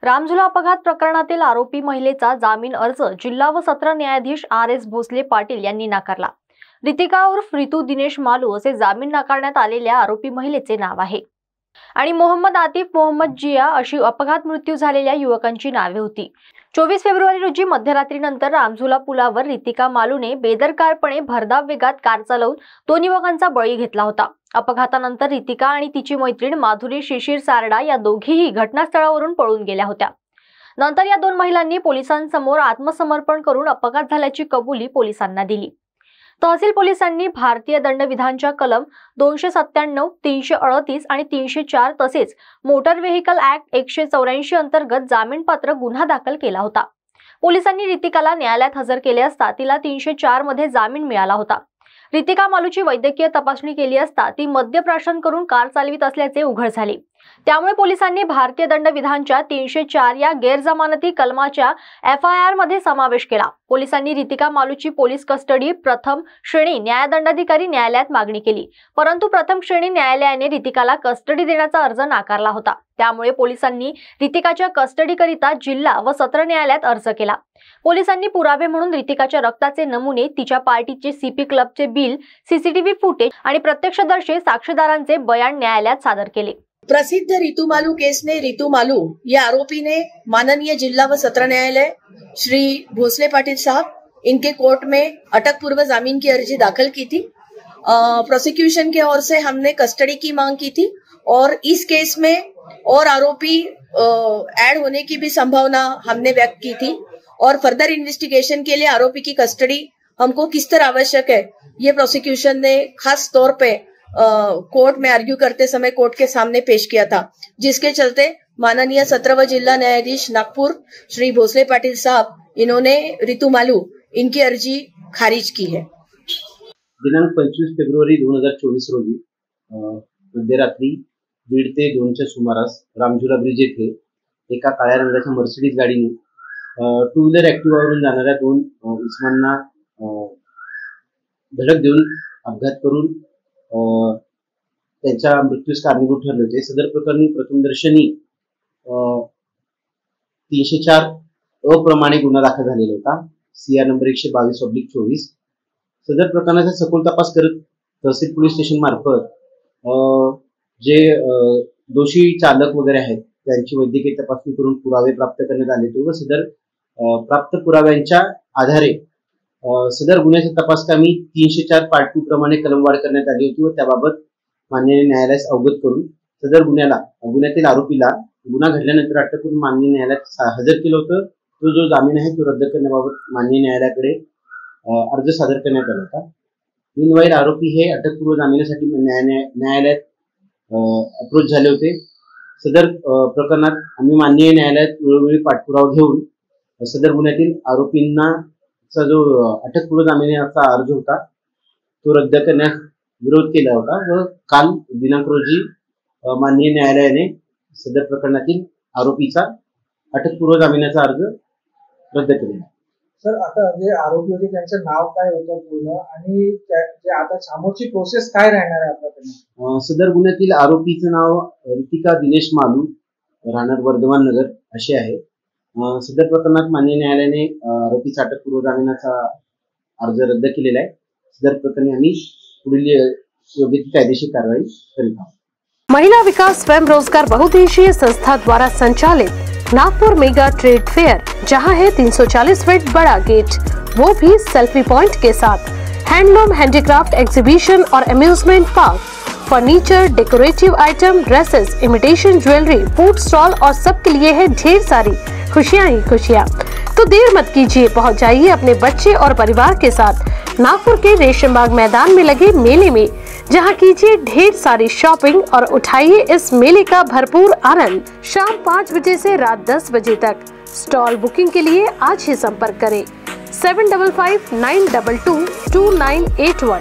रामझुला अपघात प्रकरणातील आरोपी महिलेचा जामीन अर्ज जिल्हा व सत्र न्यायाधीश RS भोसले पाटील यांनी नाकारला। रितिका उर्फ रितू दिनेश मालू असे जामीन नाकारण्यात आलेल्या आरोपी महिलेचे नाव आहे आणि मोहम्मद आतिफ मोहम्मद जिया अशी अपघात मृत्यू झालेल्या युवकांची नावे होती। 24 फेब्रुवारी रोजी मध्यरात्रीनंतर रामझुला पुलावर रितिका मालूने बेदरकारपणे भरधाव वेगात कार चालवून 2 युवकांचा बळी घेतला होता। अपघातानंतर रितिका आणि तिची मैत्रीण माधुरी शिशिर सारडा या दोघीही घटनास्थळावरून पळून गेल्या होत्या। नंतर या 2 महिलांनी पोलिसांसमोर आत्मसमर्पण करून अपघात झाल्याची कबुली पोलिसांना दिली। तहसील पोलिसांनी भारतीय दंडविधानच्या कलम 297, 338 आणि 304 तसेच मोटर व्हेकल ऍक्ट 184 अंतर्गत जामीनपात्र गुन्हा दाखल केला होता। पोलिसांनी रितिकाला न्यायालयात हजर केले असता तिला 304 मध्ये जामीन मिळाला होता। रितिका मालूची वैद्यकीय तपासणी केली असता ती मद्यप्राशन करून कार चालवित असल्याचे उघड झाले। त्यामुळे पोलिसांनी भारतीय दंडविधानच्या 304 या गैरजमानती कलमाच्या FIR मध्ये समावेश केला। पोलिसांनी रितिका मालूची पोलीस कस्टडी प्रथम श्रेणी न्यायदंडाधिकारी न्यायालयात मागणी केली, परंतु प्रथम श्रेणी न्यायालयाने रितिकाला कस्टडी देण्याचा अर्ज नाकारला होता। त्यामुळे पोलिसांनी रितिकाच्या कस्टडीकरिता जिल्हा व सत्र न्यायालयात अर्ज केला। पोलिसांनी पुरावे म्हणून रितिकाच्या रक्ताचे नमुने, तिच्या पार्टीचे CP क्लबचे बिल, CCTV फुटेज आणि प्रत्यक्षदर्शी साक्षीदारांचे बयान न्यायालयात सादर केले। प्रसिद्ध रितू मालू केस ने रितू मालू या आरोपी ने माननीय जिला व सत्र न्यायालय श्री भोसले पाटिल साहब इनके कोर्ट में अटक पूर्व जामीन की अर्जी दाखिल की थी। प्रोसिक्यूशन की ओर से हमने कस्टडी की मांग की थी और इस केस में और आरोपी ऐड होने की भी संभावना हमने व्यक्त की थी और फर्दर इन्वेस्टिगेशन के लिए आरोपी की कस्टडी हमको किस तरह आवश्यक है ये प्रोसिक्यूशन ने खास तौर पे कोर्ट में आर्ग्यू करते समय कोर्ट के सामने पेश किया था, जिसके चलते माननीय सत्र व जिला न्यायाधीश नागपुर श्री भोसले पाटिल साहब इन्होंने रितू मालू इनकी अर्जी खारिज की है। दिनांक 25 फेब्रुवारी 2024 रोजी मध्यरात्री 1:30 ते 2च्या सुमारास रामझुला ब्रिज येथे एका काळ्या रंगाच्या मर्सिडीज गाडीने 2 व्हीलर ऍक्टिव्हावरून जाणाऱ्या 2 इसमांना धडक देऊन अपघात करून त्यांच्या मृत्यूस कारणीभूत ठरले होते। सदर प्रकरणी प्रथमदर्शनी 304 अप्रमाणे गुन्हा दाखल झालेला होता, CR नंबर 122/24। सदर प्रकरणाचा सखोल तपास करत तहसील पोलीस स्टेशन मार्फत जे दोषी चालक वगैरे आहेत त्यांची वैद्यकीय तपासणी करून पुरावे प्राप्त करण्यात आले होते व सदर प्राप्त पुराव्यांच्या आधारे सदर गुन्ह्याच्या तपासकामी 304 पार्ट 2 प्रमाणे कलमवाढ करण्यात आली होती व त्याबाबत माननीय न्यायालयास अवगत करून सदर गुन्ह्यातील आरोपीला गुन्हा घडल्यानंतर अटक करून माननीय न्यायालयात हजर केलं होतं। तो जो जामीन आहे तो रद्द करण्याबाबत माननीय न्यायालयाकडे अर्ज सादर करण्यात आला होता। मीनवाईल आरोपी हे अटकपूर्व जामिनासाठी न्यायालयात अप्रोच झाले होते। सदर प्रकरणात आम्ही माननीय न्यायालयात वेळोवेळी पाठपुरावा घेऊन सदर गुन्ह्यातील आरोपींना जो अटकपूर्व जामिनाचा अर्ज होता तो रद्द करण्यास विरोध केला होता व काल दिनांक रोजी माननीय न्यायालयाने सदर प्रकरणातील आरोपीचा अटकपूर्व जामिनाचा अर्ज रद्द केला। सर, आता जे आरोपी होते त्यांचं नाव काय होतं पूर्ण आणि जे आता समोरची प्रोसेस काय राहणार आहे आपल्याकडे? सदर गुन्ह्यातील आरोपीचं नाव रितिका दिनेश मालू, राहणार वर्धमान नगर असे आहे। सदर प्रकरणात माननीय न्यायालयाने आरोपीचा अटकपूर्व जामिनाचा अर्ज रद्द केलेला आहे। सदर प्रकरणी आम्ही पुढील योग्य ती कायदेशीर कारवाई करीत आहोत। महिला विकास स्वयं रोजगार बहुउद्देशीय संस्था द्वारा संचालित नागपुर मेगा ट्रेड फेयर, जहां है 340 फीट बड़ा गेट, वो भी सेल्फी पॉइंट के साथ, हैंडलूम हैंडीक्राफ्ट एग्जीबिशन और amusement park, furniture, decorative item, dresses, imitation jewellery, food stall और सबके लिए है ढेर सारी खुशियां ही खुशियां। तो देर मत कीजिए, पहुंच जाइए अपने बच्चे और परिवार के साथ नागपुर के रेशमबाग मैदान में लगे मेले में, जहां कीजिए ढेर सारी शॉपिंग और उठाइए इस मेले का भरपूर आनंद। शाम 5 बजे से रात 10 बजे तक। स्टॉल बुकिंग के लिए आज ही संपर्क करें 7559222981।